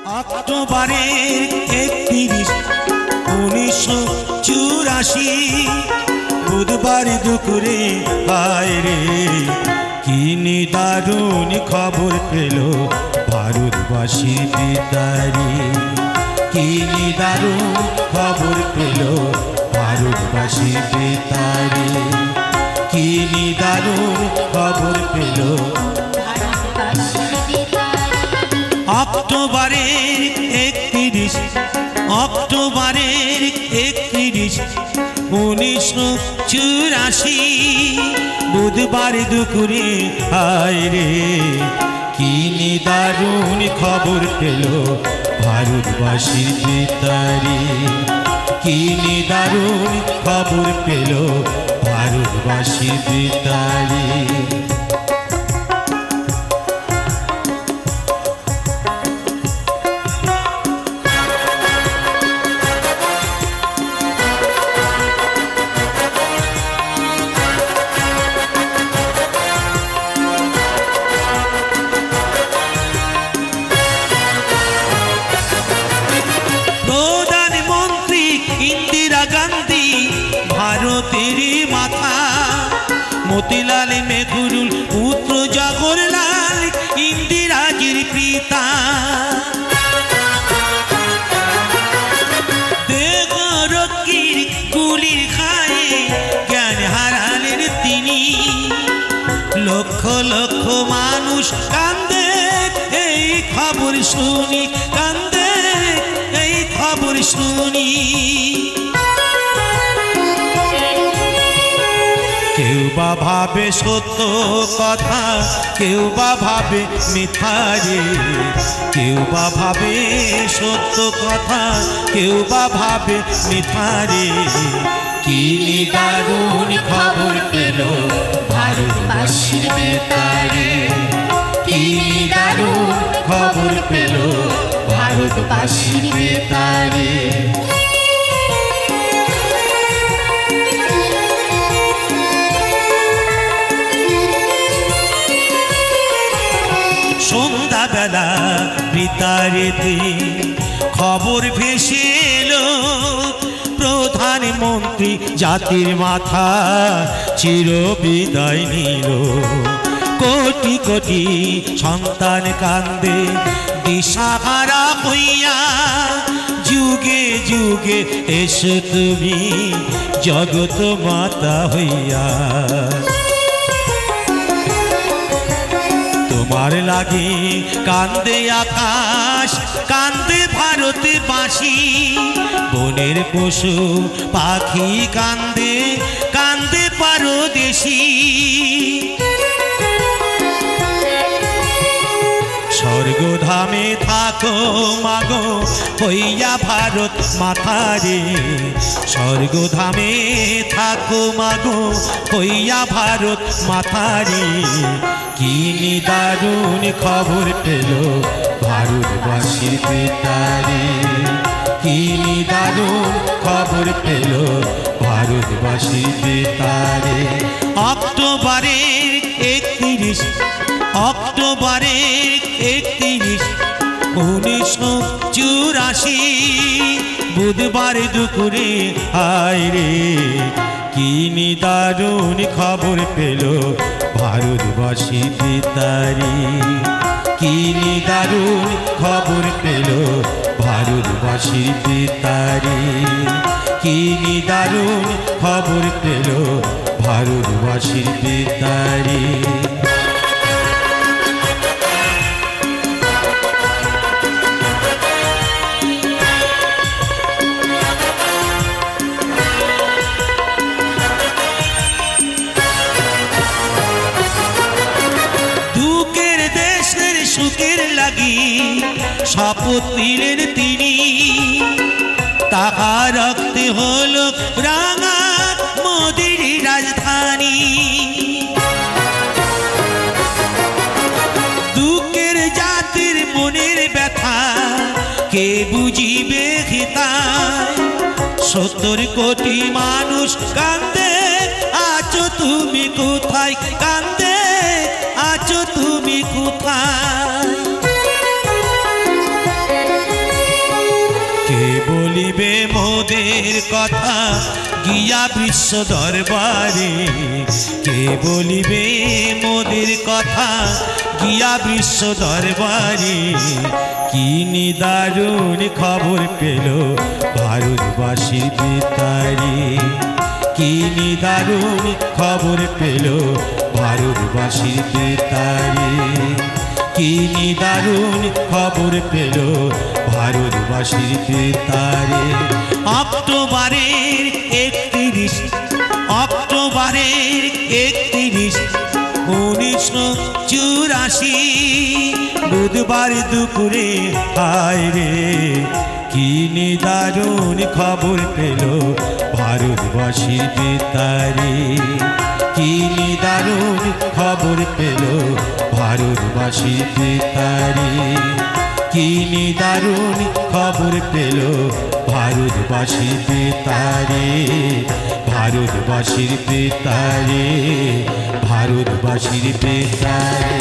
অক্টোবরের 31, 1984 বুধবার দুপুরে হায় রে কি নিদারুণ খবর পেল ভারতবাসীর বেতারে। কি নিদারুণ খবর পেল ভারতবাসীর বেতারে। কি নিদারুণ খবর পেল অক্টোবরের 31, অক্টোবরের 31, 1984 বুধবার দুপুরে হায় রে কি নিদারুণ খবর পেল ভারতবাসীর বেতারে। কি নিদারুণ খবর পেল ভারতবাসীর বেতারে। इंदिरा गांधी भारतेर माथा मोतीलाल नेहरू पुत्र जवाहरलाल इंदिराजिर पिता। देहरक्षीर गुलिर खाए ज्ञान हारालेन तिनि लक्ष लक्ष मानुष कांदे এই খবর শুনি কান্দে এই খবর শুনি। কেউ বা ভাবে সত্য কথা কেউ বা ভাবে মিথ্যা রে। কেউ বা ভাবে সত্য কথা কেউ বা ভাবে মিথ্যা রে। কি নিদারুণ খবর পেল ভারতবাসীর বেতারে। কি নিদারুণ খবর পেল ভারতবাসীর বেতারে। সন্ধ্যা বেলা বেতারেতে খবর ভেসে এলো প্রধানমন্ত্রী জাতির মাথা চির বিদায় নিল। কোটি কোটি সন্তান কান্দে দিশাহারা হইয়া যুগে যুগে এসো তুমি জগৎ মাতা হইয়া। তোমার লাগে কান্দে আকাশ কান্দে ভারতবাসী বনের পশু পাখি কান্দে কান্দে পারদেশী। স্বর্গধামে থাকো মাগো হইয়া ভারত মাতারে। স্বর্গধামে থাকো মাগো হইয়া ভারত মাতারে। কি নিদারুণ খবর পেল ভারতবাসীর বেতারে। কি নিদারুণ খবর পেল ভারতবাসীর বেতারে। অক্টোবরের 31, অক্টোবরের 31, 1984 বুধবার দুপুরে হায় রে কি নিদারুণ খবর পেল ভারতবাসীর বেতারে। কি নিদারুণ খবর পেল ভারতবাসীর বেতারে। কি নিদারুণ খবর পেল ভারতবাসীর বেতারে। সুখের লাগি শপথ নিলেন তিনি তাহা রাখতে হলো রাঙা মোদির রাজধানী। দুঃখের জাতির মনের ব্যথা কে বুঝিবে হিতায়। 70 কোটি মানুষ কান্দে আছো তুমি কোথায় কান্দে আছো তুমি কোথায়। কে বলিবে মোদের কথা গিয়া বিশ্ব দরবারে, কে বলিবে মোদের কথা গিয়া বিশ্ব দরবারে। কি নিদারুণ খবর পেল ভারতবাসীর বেতারে, কি নিদারুণ খবর পেল ভারতবাসীর বেতারে, কি নিদারুণ খবর পেল ভারতবাসীর বেতারে। অক্টোবরের 31, অক্টোবরের 31, 1984 বুধবার দুপুরে হায় রে, কি নিদারুণ খবর পেল ভারতবাসীর বেতারে, কি নিদারুণ খবর পেল ভারতবাসীর বেতারে, কি নিদারুণ খবর পেল ভারতবাসীর বেতারে, ভারতবাসীর বেতারে, ভারতবাসীর বেতারে।